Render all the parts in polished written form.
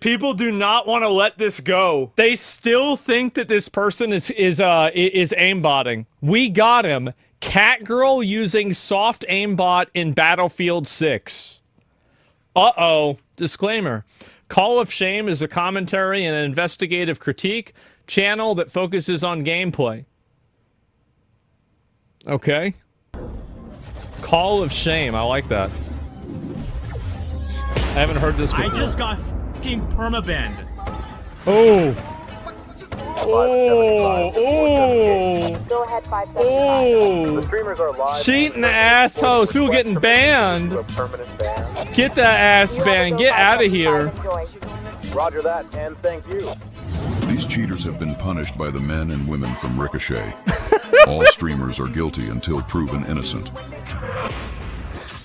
people do not want to let this go. They still think that this person is aimbotting. We got him. Catgirl using soft aimbot in Battlefield 6. Uh-oh. Disclaimer. Call of Shame is a commentary and an investigative critique channel that focuses on gameplay. Okay. Call of Shame. I like that. I haven't heard this before. I just got f***ing permabanned. Oh. Oh. Oh. Go ahead, 5 seconds. Oh. The streamers are live. Cheating assholes. People getting banned. Permanent ban. Get that ass banned. Get out of here. Roger that, and thank you. These cheaters have been punished by the men and women from Ricochet. All streamers are guilty until proven innocent.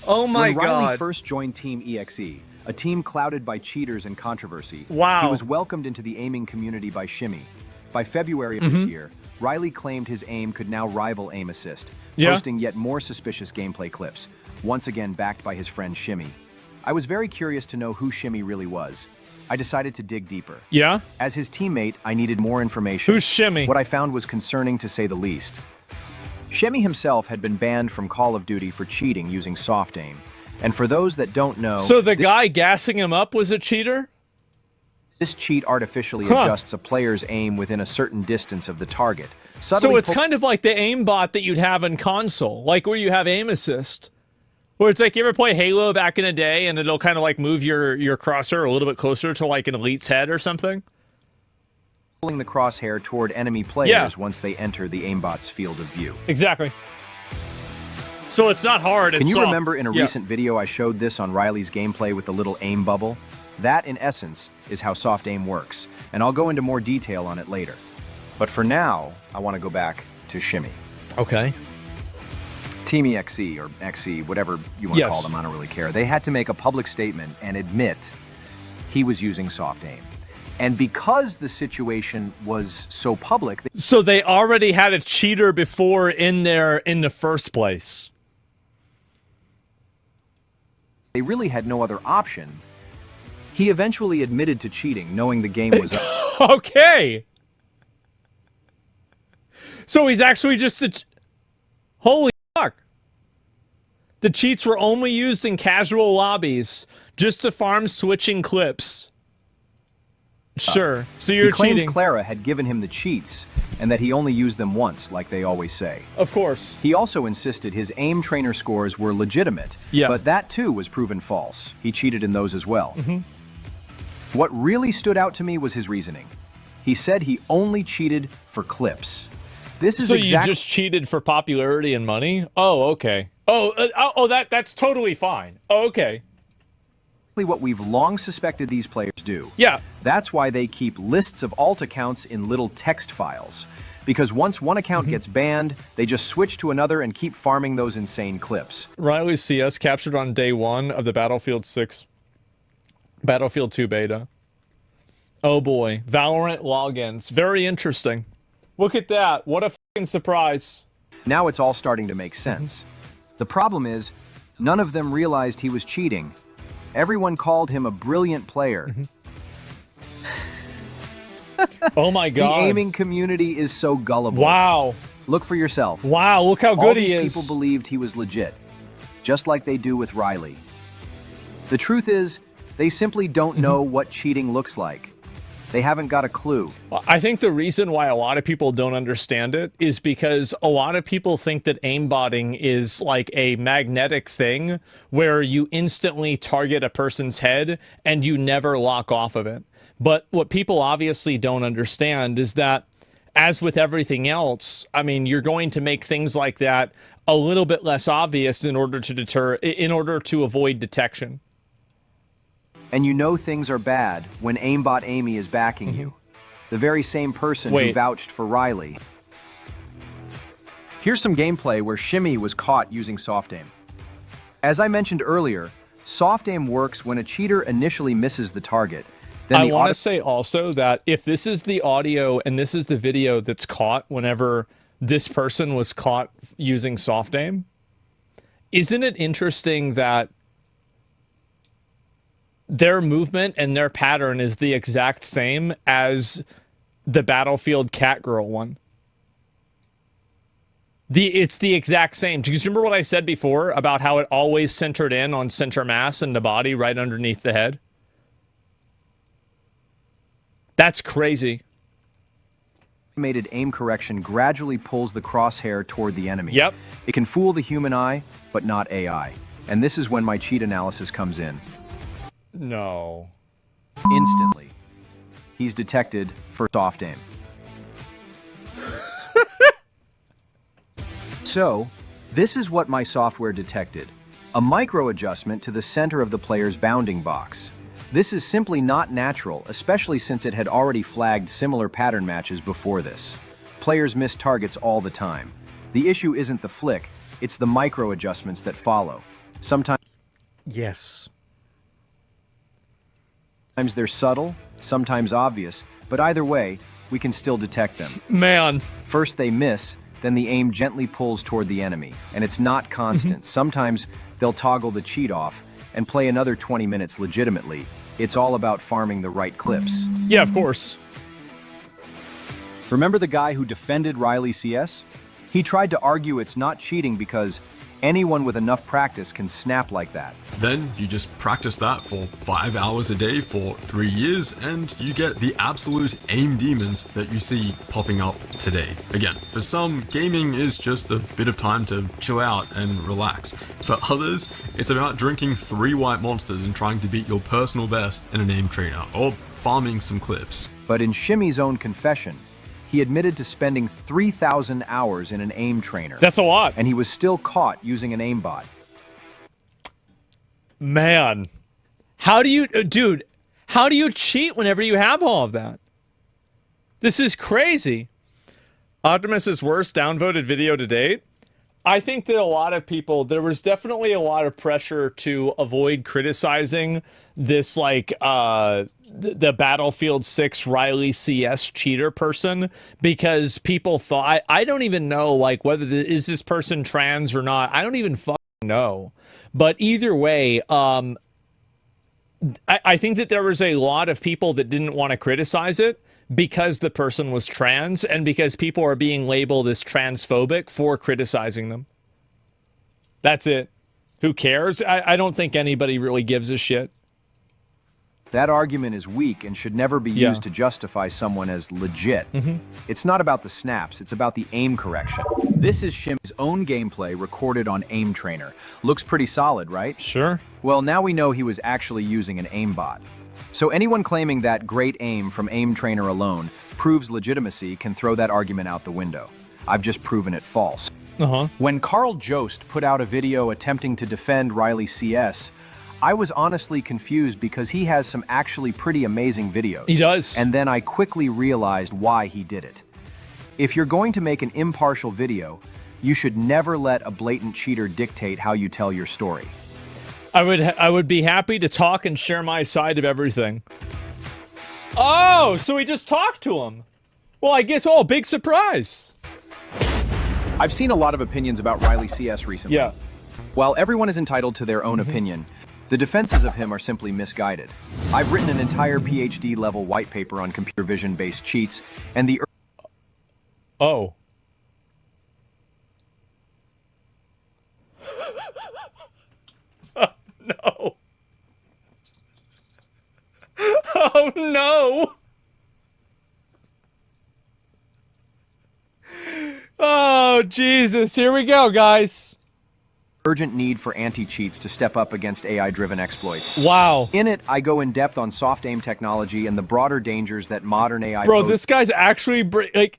Oh my when Riley god. first joined Team EXE, a team clouded by cheaters and controversy, Wow. he was welcomed into the aiming community by Shimmy. By February of this year, Riley claimed his aim could now rival Aim Assist, posting yet more suspicious gameplay clips, once again backed by his friend Shimmy. I was very curious to know who Shimmy really was. I decided to dig deeper. Yeah? As his teammate, I needed more information. Who's Shimmy? What I found was concerning to say the least. Shimmy himself had been banned from Call of Duty for cheating using soft aim. And for those that don't know... So the guy gassing him up was a cheater? This cheat artificially adjusts a player's aim within a certain distance of the target. So it's kind of like the aimbot that you'd have in console, like where you have aim assist. Where it's like, you ever play Halo back in the day and it'll kind of like move your crosshair a little bit closer to like an elite's head or something? Pulling the crosshair toward enemy players once they enter the aimbot's field of view. Exactly. So it's not hard. Can you remember in a recent video I showed this on Riley's gameplay with the little aim bubble? That, in essence, is how soft aim works, and I'll go into more detail on it later. But for now, I want to go back to Shimmy. Okay. Team EXE, or XE, whatever you want to call them, I don't really care. They had to make a public statement and admit he was using soft aim. And because the situation was so public... So they already had a cheater before in there in the first place. They really had no other option. He eventually admitted to cheating, knowing the game was up. Okay. So he's actually just a... Holy fuck. The cheats were only used in casual lobbies, just to farm switching clips. Sure. So you're he claimed cheating. Clara had given him the cheats, and that he only used them once, like they always say. Of course. He also insisted his aim trainer scores were legitimate, but that too was proven false. He cheated in those as well. What really stood out to me was his reasoning. He said he only cheated for clips. This is so you just cheated for popularity and money? Oh, okay. Oh, that's totally fine. Oh, okay. What we've long suspected these players do. Yeah. That's why they keep lists of alt accounts in little text files. Because once one account gets banned, they just switch to another and keep farming those insane clips. Riley's CS captured on day 1 of the Battlefield 2 beta. Oh boy. Valorant logins. Very interesting. Look at that. What a fucking surprise. Now it's all starting to make sense. The problem is, none of them realized he was cheating. Everyone called him a brilliant player. Oh my god. The aiming community is so gullible. Wow. Look for yourself. Wow, look how good he is. All these people believed he was legit, just like they do with Riley. The truth is, they simply don't know what cheating looks like. They haven't got a clue. I think the reason why a lot of people don't understand it is because a lot of people think that aimbotting is like a magnetic thing where you instantly target a person's head and you never lock off of it. But what people obviously don't understand is that, as with everything else, I mean, you're going to make things like that a little bit less obvious in order to avoid detection. And you know things are bad when Aimbot Amy is backing you. The very same person who vouched for Riley. Here's some gameplay where Shimmy was caught using soft aim. As I mentioned earlier, soft aim works when a cheater initially misses the target. Then I want to say also that if this is the audio and this is the video that's caught whenever this person was caught using soft aim, isn't it interesting that their movement and their pattern is the exact same as the Battlefield Catgirl one. It's the exact same. Do you remember what I said before about how it always centered in on center mass and the body right underneath the head? That's crazy. Automated aim correction gradually pulls the crosshair toward the enemy. Yep. It can fool the human eye, but not AI. And this is when my cheat analysis comes in. No. Instantly, he's detected for soft aim. So, this is what my software detected. A micro adjustment to the center of the player's bounding box. This is simply not natural, especially since it had already flagged similar pattern matches before this. Players miss targets all the time. The issue isn't the flick, it's the micro adjustments that follow. Sometimes Yes. they're subtle, sometimes obvious, but either way, we can still detect them. Man. First they miss, then the aim gently pulls toward the enemy, and it's not constant. Sometimes they'll toggle the cheat off and play another 20 minutes legitimately. It's all about farming the right clips. Yeah, of course. Remember the guy who defended Riley CS? He tried to argue it's not cheating because anyone with enough practice can snap like that. Then you just practice that for 5 hours a day for 3 years, and you get the absolute aim demons that you see popping up today. Again, for some, gaming is just a bit of time to chill out and relax. For others, it's about drinking 3 white monsters and trying to beat your personal best in an aim trainer, or farming some clips. But in Shimmy's own confession, he admitted to spending 3,000 hours in an aim trainer. That's a lot. And he was still caught using an aimbot. Man. How do you... dude, how do you cheat whenever you have all of that? This is crazy. Optimus's worst downvoted video to date? I think that a lot of people... There was definitely a lot of pressure to avoid criticizing this, like, the Battlefield 6 Riley CS cheater person, because people thought, I don't even know, like, whether is this person trans or not. I don't even fucking know. But either way, I think that there was a lot of people that didn't want to criticize it because the person was trans and because people are being labeled as transphobic for criticizing them. That's it. Who cares? I don't think anybody really gives a shit. That argument is weak and should never be used to justify someone as legit. It's not about the snaps, it's about the aim correction. This is Shimmy's own gameplay recorded on Aim Trainer. Looks pretty solid, right? Sure. Well, now we know he was actually using an aimbot. So anyone claiming that great aim from Aim Trainer alone proves legitimacy can throw that argument out the window. I've just proven it false. When Carl Jost put out a video attempting to defend Riley CS, I was honestly confused because he has some actually pretty amazing videos. He does. And then I quickly realized why he did it. If you're going to make an impartial video, you should never let a blatant cheater dictate how you tell your story. I would be happy to talk and share my side of everything. Oh, so he just talked to him. Well, I guess, oh, big surprise. I've seen a lot of opinions about Riley CS recently. Yeah. While everyone is entitled to their own opinion, the defenses of him are simply misguided. I've written an entire PhD-level white paper on computer vision-based cheats, and the... Oh. Oh, no. Oh, no. Oh, Jesus. Here we go, guys. Urgent need for anti-cheats to step up against AI-driven exploits. Wow. In it, I go in depth on soft aim technology and the broader dangers that modern AI... Bro, this guy's actually, like...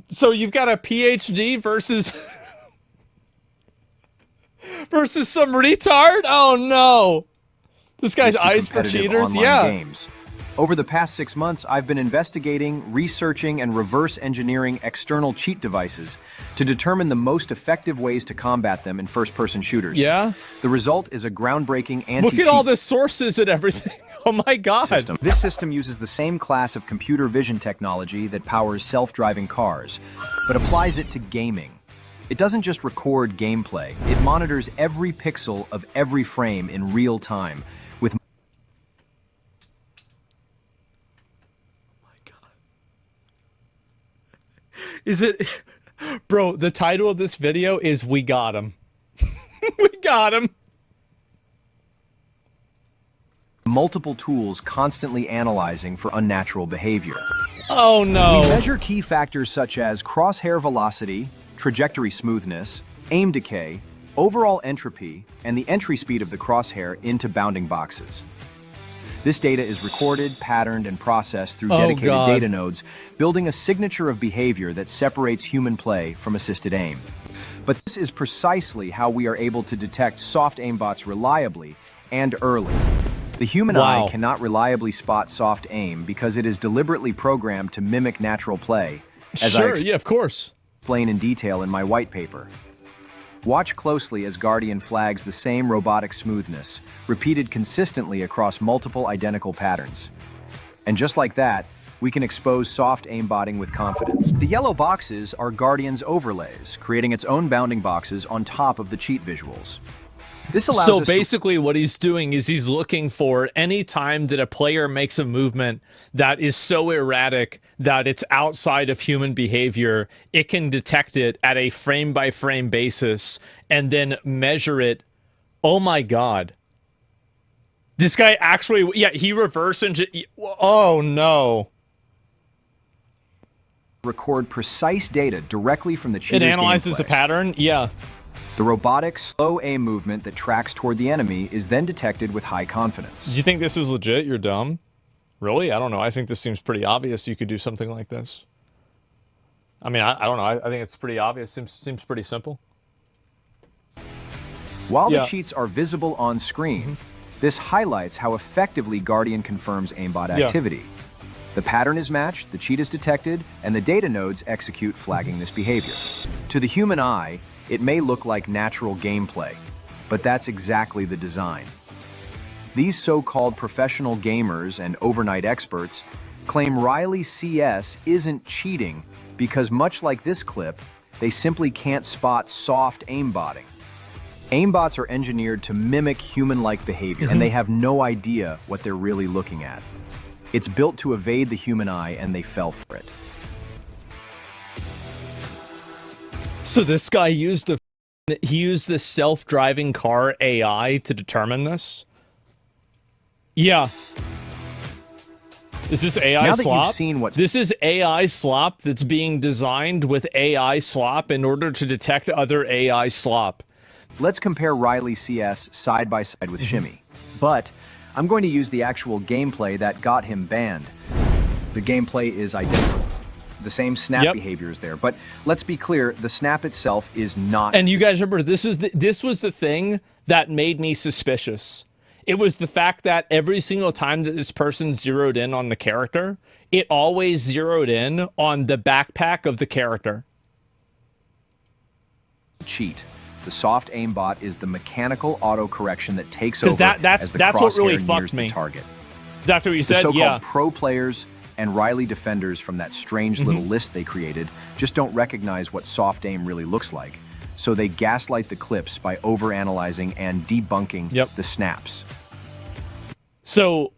So you've got a PhD versus... versus some retard? Oh, no. This guy's eyes for cheaters? Yeah. Games. Over the past 6 months, I've been investigating, researching, and reverse engineering external cheat devices to determine the most effective ways to combat them in first-person shooters. Yeah? The result is a groundbreaking anti-cheat... Look at all the sources and everything. Oh my god. System. This system uses the same class of computer vision technology that powers self-driving cars, but applies it to gaming. It doesn't just record gameplay, it monitors every pixel of every frame in real time with Is it... Bro, the title of this video is We Got Him. We got him. multiple tools constantly analyzing for unnatural behavior. Oh no. We measure key factors such as crosshair velocity, trajectory smoothness, aim decay, overall entropy, and the entry speed of the crosshair into bounding boxes. This data is recorded, patterned, and processed through dedicated data nodes, building a signature of behavior that separates human play from assisted aim. But this is precisely how we are able to detect soft aimbots reliably and early. The human eye cannot reliably spot soft aim because it is deliberately programmed to mimic natural play, as I of course. explain in detail in my white paper. Watch closely as Guardian flags the same robotic smoothness, repeated consistently across multiple identical patterns. And just like that, we can expose soft aimbotting with confidence. The yellow boxes are Guardian's overlays, creating its own bounding boxes on top of the cheat visuals. This allows So us basically what he's doing is he's looking for any time that a player makes a movement that is so erratic that it's outside of human behavior, it can detect it at a frame-by-frame basis and then measure it. Oh my god. This guy actually, he reverse engineered. Oh no. record precise data directly from the cheater's It analyzes gameplay. a pattern? Yeah. The robotic, slow aim movement that tracks toward the enemy is then detected with high confidence. Do you think this is legit? You're dumb? Really? I don't know. I think this seems pretty obvious you could do something like this. I mean, I don't know. I think it's pretty obvious. Seems pretty simple. While the cheats are visible on screen, this highlights how effectively Guardian confirms aimbot activity. The pattern is matched, the cheat is detected, and the data nodes execute flagging this behavior. To the human eye, it may look like natural gameplay, but that's exactly the design. These so-called professional gamers and overnight experts claim Riley CS isn't cheating because, much like this clip, they simply can't spot soft aimbotting. Aimbots are engineered to mimic human-like behavior, and they have no idea what they're really looking at. It's built to evade the human eye, and they fell for it. So this guy used the self-driving car AI to determine this? Yeah. Is this AI Now that slop? you've seen what's This is AI slop that's being designed with AI slop in order to detect other AI slop. Let's compare Riley CS side by side with Shimmy. But I'm going to use the actual gameplay that got him banned. The gameplay is identical. The same snap behavior is there, but let's be clear, the snap itself is not. And you guys remember, this was the thing that made me suspicious. It was the fact that every single time that this person zeroed in on the character, it always zeroed in on the backpack of the character. Cheat. The soft aimbot is the mechanical autocorrection that takes over that's as the what really crosshair fucked nears me. the target. Is that what you The said? so-called pro players and Riley defenders from that strange little list they created just don't recognize what soft aim really looks like. So they gaslight the clips by overanalyzing and debunking the snaps. So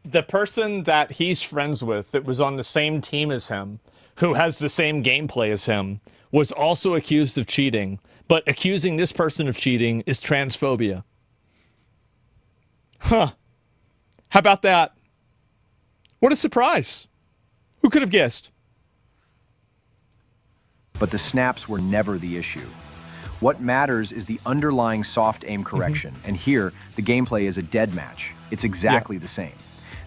the person that he's friends with that was on the same team as him, who has the same gameplay as him, was also accused of cheating. But accusing this person of cheating is transphobia. Huh. How about that? What a surprise. Who could have guessed? But the snaps were never the issue. What matters is the underlying soft aim correction, and here, the gameplay is a dead match. It's exactly the same.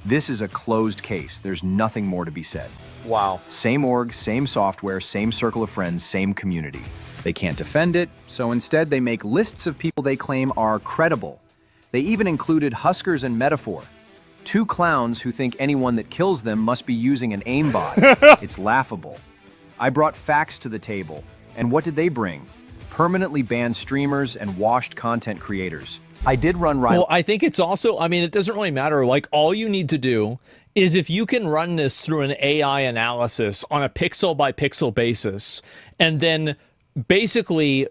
This is a closed case. There's nothing more to be said. Wow. Same org, same software, same circle of friends, same community. They can't defend it, so instead they make lists of people they claim are credible. They even included Huskers and Metaphor, two clowns who think anyone that kills them must be using an aimbot. It's laughable. I brought facts to the table, and what did they bring? Permanently banned streamers and washed content creators. I did run Riley. Well, I think it's also, I mean, it doesn't really matter. Like, all you need to do is if you can run this through an AI analysis on a pixel by pixel basis, and then basically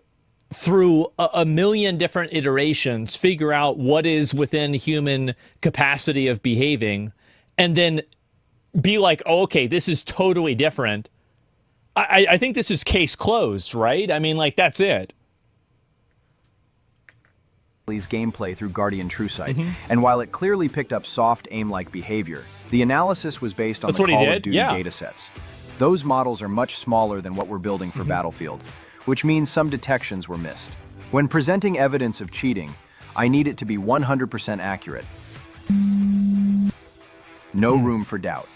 through a million different iterations figure out what is within human capacity of behaving, and then be like, oh, okay, this is totally different. I think this is case closed, right? I mean, like, that's it. Gameplay through Guardian TrueSight, and while it clearly picked up soft aim-like behavior, the analysis was based on the Call of Duty datasets. Those models are much smaller than what we're building for Battlefield, which means some detections were missed. When presenting evidence of cheating, I need it to be 100% accurate. No room for doubt.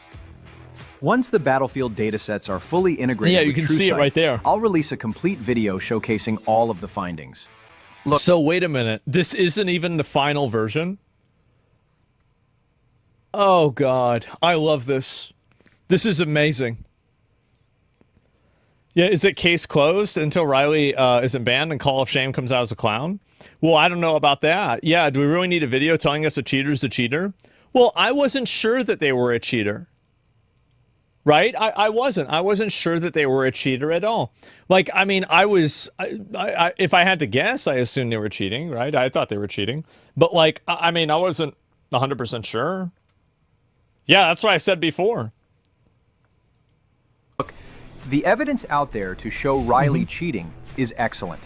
Once the Battlefield datasets are fully integrated you can see it right there. I'll release a complete video showcasing all of the findings. Look. So wait a minute. This isn't even the final version? Oh, God. I love this. This is amazing. Yeah, is it case closed until Riley isn't banned and Call of Shame comes out as a clown? Well, I don't know about that. Yeah, do we really need a video telling us a cheater's a cheater? Well, I wasn't sure that they were a cheater. Right? I wasn't sure that they were a cheater at all. Like, I mean, if I had to guess, I assumed they were cheating, right? I thought they were cheating. But, like, I mean, I wasn't 100% sure. Yeah, that's what I said before. Look, the evidence out there to show Riley cheating is excellent.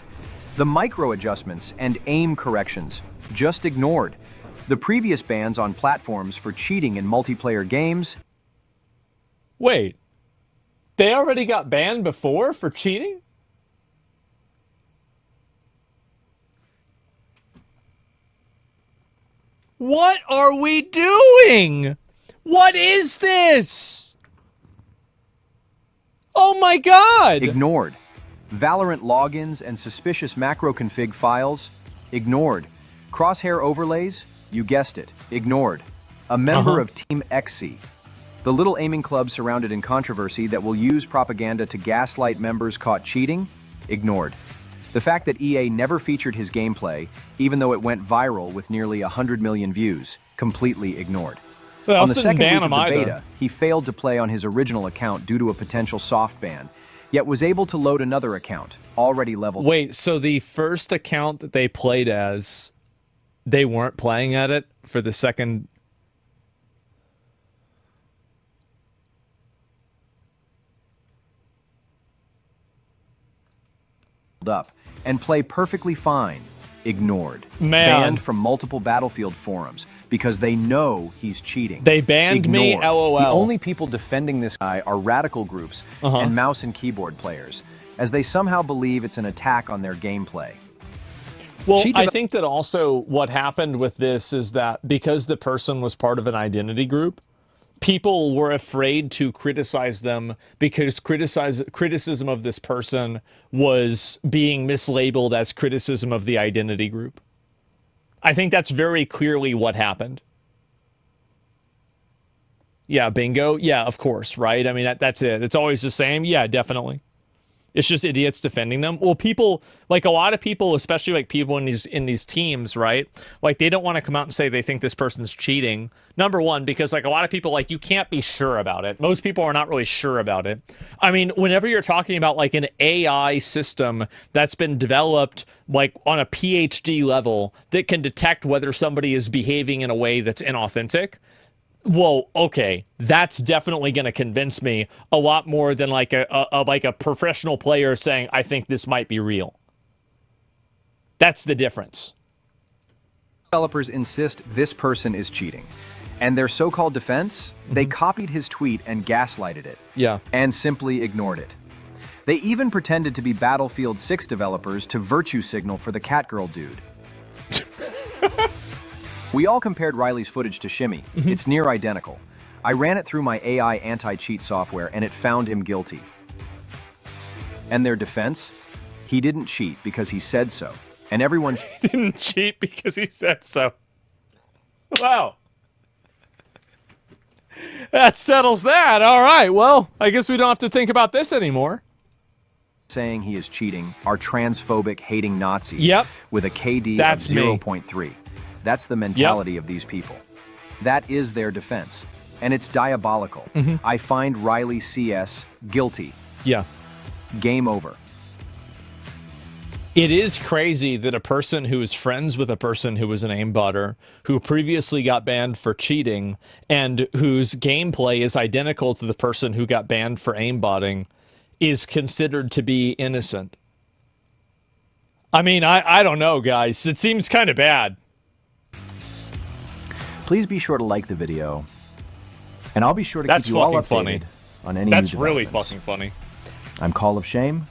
The micro adjustments and aim corrections, just ignored. The previous bans on platforms for cheating in multiplayer games. Wait, they already got banned before for cheating? What are we doing? What is this? Oh my God! Ignored. Valorant logins and suspicious macro config files, ignored. Crosshair overlays, you guessed it, ignored. A member of Team XC. The little aiming club surrounded in controversy that will use propaganda to gaslight members caught cheating? Ignored. The fact that EA never featured his gameplay, even though it went viral with nearly 100 million views, completely ignored. On the second week of the beta, he failed to play on his original account due to a potential soft ban, yet was able to load another account, already leveled. Wait, so the first account that they played as, they weren't playing at it for the second... up and play perfectly fine, ignored. Man. Banned from multiple Battlefield forums because they know he's cheating. They banned me, LOL. The only people defending this guy are radical groups and mouse and keyboard players, as they somehow believe it's an attack on their gameplay. Well, I think that also what happened with this is that because the person was part of an identity group, people were afraid to criticize them because criticism of this person was being mislabeled as criticism of the identity group. I think that's very clearly what happened. Yeah, bingo. Yeah, of course, right? I mean, that's it. It's always the same. Yeah, definitely. It's just idiots defending them. Well, people, like a lot of people, especially like people in these teams, right? Like they don't want to come out and say they think this person's cheating. Number one, because like a lot of people, like you can't be sure about it. Most people are not really sure about it. I mean, whenever you're talking about like an AI system that's been developed like on a PhD level that can detect whether somebody is behaving in a way that's inauthentic, well, okay, that's definitely going to convince me a lot more than like a professional player saying, I think this might be real. That's the difference. Developers insist this person is cheating. And their so-called defense, they copied his tweet and gaslighted it. Yeah. And simply ignored it. They even pretended to be Battlefield 6 developers to virtue signal for the Catgirl dude. We all compared Riley's footage to Shimmy. It's near identical. I ran it through my AI anti-cheat software and it found him guilty. And their defense? He didn't cheat because he said so. And everyone's... He didn't cheat because he said so. Wow. That settles that. All right, well, I guess we don't have to think about this anymore. Saying he is cheating are transphobic, hating Nazis. Yep. With a KD That's of 0.3. That's the mentality of these people. That is their defense. And it's diabolical. I find Riley CS guilty. Yeah. Game over. It is crazy that a person who is friends with a person who was an aimbotter, who previously got banned for cheating, and whose gameplay is identical to the person who got banned for aimbotting, is considered to be innocent. I mean, I don't know, guys. It seems kind of bad. Please be sure to like the video, and I'll be sure to That's keep you all updated funny. on any That's new really developments. fucking funny. I'm Call of Shame.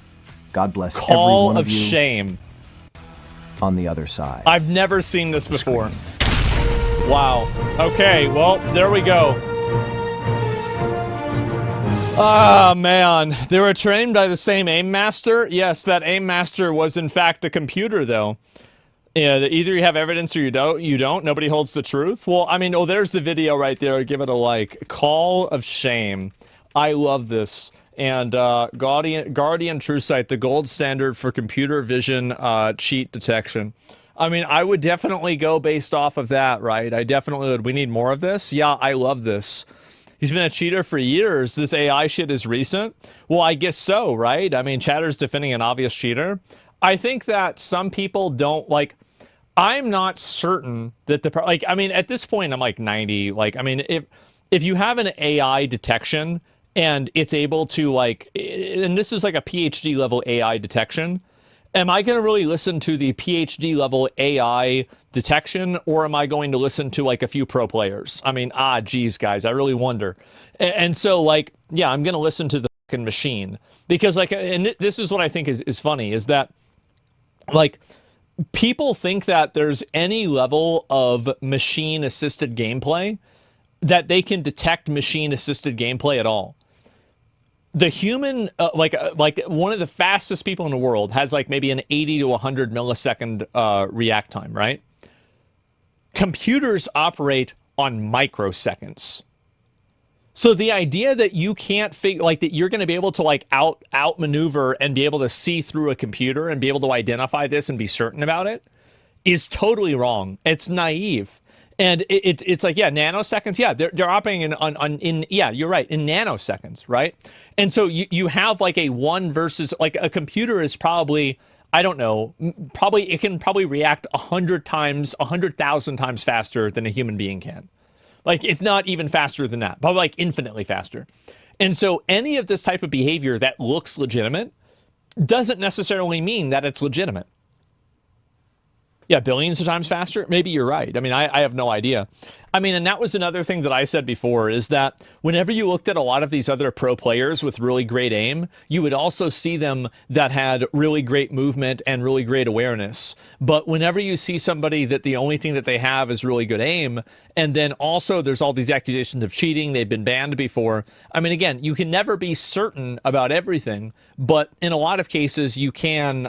God bless every Call one of of you shame. on the other side. I've never seen this before. Wow. Okay, well, there we go. Ah, man. They were trained by the same aim master? Yes, that aim master was in fact a computer, though. Yeah, either you have evidence or you don't. Nobody holds the truth. Well, I mean, oh, there's the video right there. Give it a like. Call of shame. I love this. And Guardian TrueSight, the gold standard for computer vision cheat detection. I mean, I would definitely go based off of that, right? I definitely would. We need more of this. Yeah, I love this. He's been a cheater for years. This AI shit is recent. Well, I guess so, right? I mean, Chatter's defending an obvious cheater. I think that some people don't like. I'm not certain that the like. I mean, at this point, I'm like 90. Like, I mean, if you have an AI detection and it's able to like, and this is like a PhD level AI detection, am I going to really listen to the PhD level AI detection, or am I going to listen to like a few pro players? I mean, geez, guys, I really wonder. And so like, yeah, I'm going to listen to the fucking machine, because like, and this is what I think is funny, is that like people think that there's any level of machine assisted gameplay that they can detect machine assisted gameplay at all. The human, like one of the fastest people in the world has like maybe an 80 to 100 millisecond react time, right? Computers operate on microseconds. So the idea that you can't figure, like that you're going to be able to like outmaneuver and be able to see through a computer and be able to identify this and be certain about it is totally wrong. It's naive. And it's like, yeah, nanoseconds. Yeah, they're operating in yeah, you're right, in nanoseconds, right? And so you have like a one versus, like a computer is probably, I don't know, it can probably react 100,000 times faster than a human being can. Like, it's not even faster than that, probably like infinitely faster. And so any of this type of behavior that looks legitimate doesn't necessarily mean that it's legitimate. Yeah, billions of times faster? Maybe you're right. I mean, I have no idea. I mean, and that was another thing that I said before, is that whenever you looked at a lot of these other pro players with really great aim, you would also see them that had really great movement and really great awareness. But whenever you see somebody that the only thing that they have is really good aim, and then also there's all these accusations of cheating, they've been banned before. I mean, again, you can never be certain about everything, but in a lot of cases you can,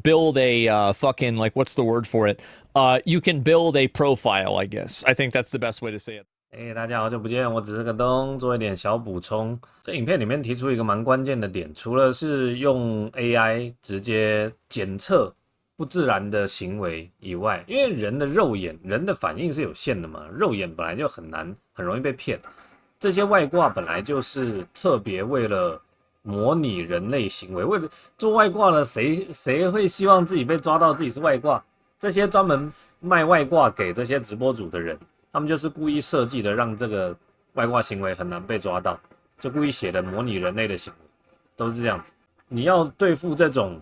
build a fucking, like, what's the word for it? You can build a profile, I guess. I think that's the best way to say it. 大家好久不见，我只是个东，做一点小补充。这影片里面提出一个蛮关键的点，除了是用 AI 直接检测不自然的行为以外，因为人的肉眼、人的反应是有限的嘛，肉眼本来就很容易被骗。这些外挂本来就是特别为了模拟人类行为，为了做外挂呢，谁会希望自己被抓到自己是外挂？这些专门卖外挂给这些直播主的人，他们就是故意设计的，让这个外挂行为很难被抓到，就故意写的模拟人类的行为，都是这样子。你要对付这种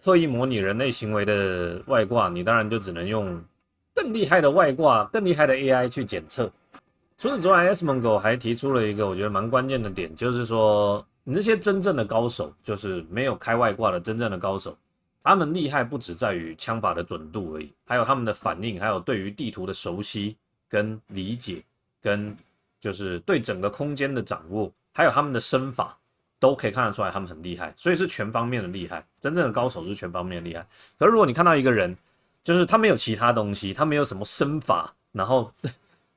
刻意模拟人类行为的外挂，你当然就只能用更厉害的外挂、更厉害的 AI 去检测。除此之外 ，Asmon 还提出了一个我觉得蛮关键的点，就是说，你那些真正的高手，就是没有开外挂的真正的高手。他们厉害不只在于枪法的准度而已，还有他们的反应，还有对于地图的熟悉跟理解，跟就是对整个空间的掌握，还有他们的身法，都可以看得出来他们很厉害，所以是全方面的厉害。真正的高手是全方面的厉害。可是如果你看到一个人，就是他没有其他东西，他没有什么身法，然后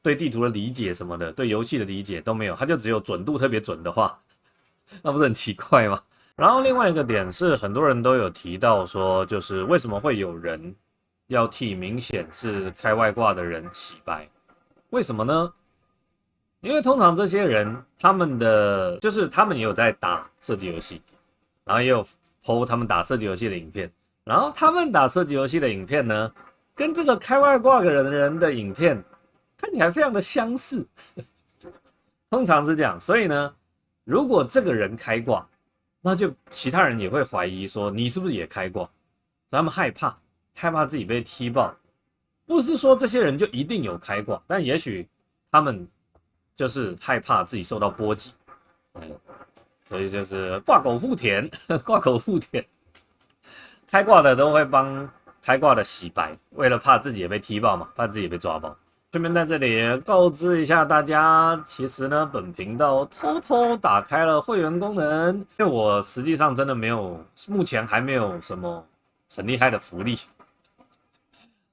对地图的理解什么的，对游戏的理解都没有，他就只有准度特别准的话，那不是很奇怪吗？然后另外一个点是，很多人都有提到说，就是为什么会有人要替明显是开外挂的人洗白？为什么呢？因为通常这些人，他们也有在打射击游戏，然后也有 po 他们打射击游戏的影片，然后他们打射击游戏的影片呢，跟这个开外挂的人的影片看起来非常的相似，通常是这样。所以呢，如果这个人开挂，那就其他人也会怀疑说你是不是也开挂，他们害怕自己被踢爆。不是说这些人就一定有开挂，但也许他们就是害怕自己受到波及，所以就是挂狗护田，挂狗护田。开挂的都会帮开挂的洗白，为了怕自己也被踢爆嘛，怕自己也被抓爆。顺便在这里告知一下大家，其实呢，本频道偷偷打开了会员功能，因为我实际上真的目前还没有什么很厉害的福利。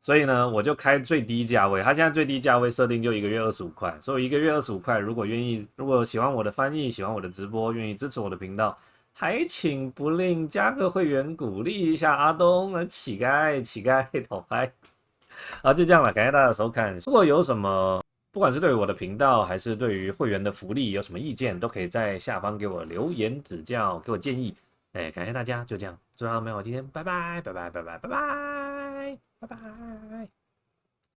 所以呢，我就开最低价位，它现在最低价位设定就1个月25块，所以1个月25块，如果喜欢我的翻译，喜欢我的直播，愿意支持我的频道，还请不吝加个会员鼓励一下阿东，乞丐讨拍。好，就这样了，感谢大家的收看。如果有什么，不管是对于我的频道，还是对于会员的福利有什么意见，都可以在下方给我留言指教，给我建议。感谢大家，就这样，祝大家美好今天，拜拜。